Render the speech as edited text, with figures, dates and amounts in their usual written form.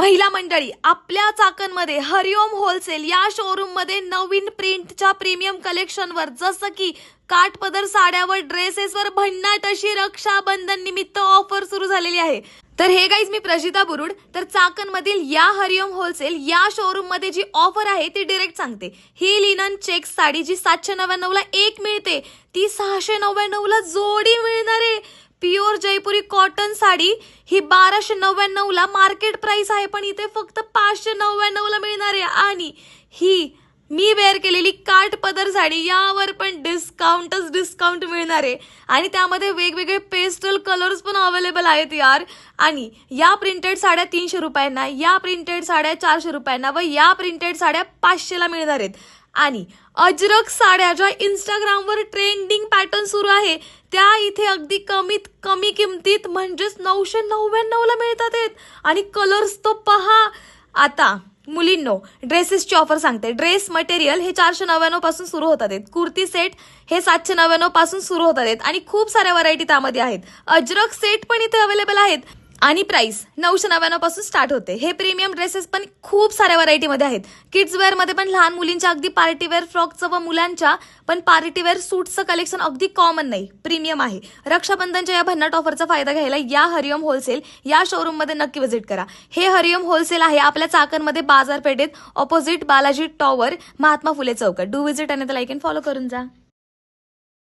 महिला मंडळी, आपल्या चाकणमध्ये हरिओम होलसेल या शोरूम मध्ये नवीन प्रिंटच्या प्रीमियम कलेक्शनवर जसं की काठपदर साड्यावर ड्रेसेसवर भन्नाट अशी रक्षाबंधन निमित्त ऑफर सुरू झालेली आहे। तर हे गाईज, मी प्रजिता बुरुड। तर चाकणमधील या हरिओम होलसेल या शोरूम मध्ये जी ऑफर आहे ती डायरेक्ट सांगते। ही लिनन चेक्स साडी जी 799 ला एक मिळते ती 699 ला जोडी मिळणार आहे। प्युअर जयपुरी कॉटन साडी ही 1299 ला मार्केट प्राइस आहे, पण इथे फक्त 599 ला मिळणार आहे। आणि ही मी वेअर केलेली काठपदर साडी यावर पण डिस्काउंट मिळणार आहे आणि त्यामध्ये वेगवेगळे पेस्टल कलर्स पण अवेलेबल आहेत यार। आणि या प्रिंटेड साड्या 300 रुपयांना, या प्रिंटेड साड्या 400 रुपयांना व या प्रिंटेड साड्या 500 ला मिळणार आहेत। आणि अजरक साड्या ज्या इंस्टाग्रामवर ट्रेंडिंग पॅटर्न सुरू आहे त्या इथे अगदी कमीत कमी किमतीत म्हणजेच 999 ला मिळतात आहेत। आणि कलर्स तो पहा। आता मुलींनो, ड्रेसेसची ऑफर सांगते। ड्रेस मटेरियल हे 499 पासून सुरू होतात आहेत, कुर्ती सेट हे 799 पासून सुरू होतात आहेत आणि खूप साऱ्या व्हरायटी त्यामध्ये आहेत। अजरक सेट पण इथे अवेलेबल आहेत आणि प्राइस 999 पासून स्टार्ट होते। हे प्रीमियम ड्रेसेस पण खूप साऱ्या व्हरायटी मध्ये आहेत। किड्स वेअर मध्ये पण लहान मुलींच्या अगदी पार्टी वेअर फ्रॉकचं व मुलांच्या पण पार्टी वेअर सूटचं कलेक्शन अगदी कॉमन नाही, प्रीमियम आहे। रक्षाबंधनच्या या भन्नाट ऑफरचा फायदा घ्यायला या हरिओम होलसेल या शोरूम मध्ये नक्की व्हिजिट करा। हे हरिओम होलसेल आहे आपल्या चाकणमध्ये बाजारपेठेत ऑपोजिट बालाजी टॉवर, महात्मा फुले चौकात। डू व्हिजिट आणि लाईक अँड फॉलो करून जा।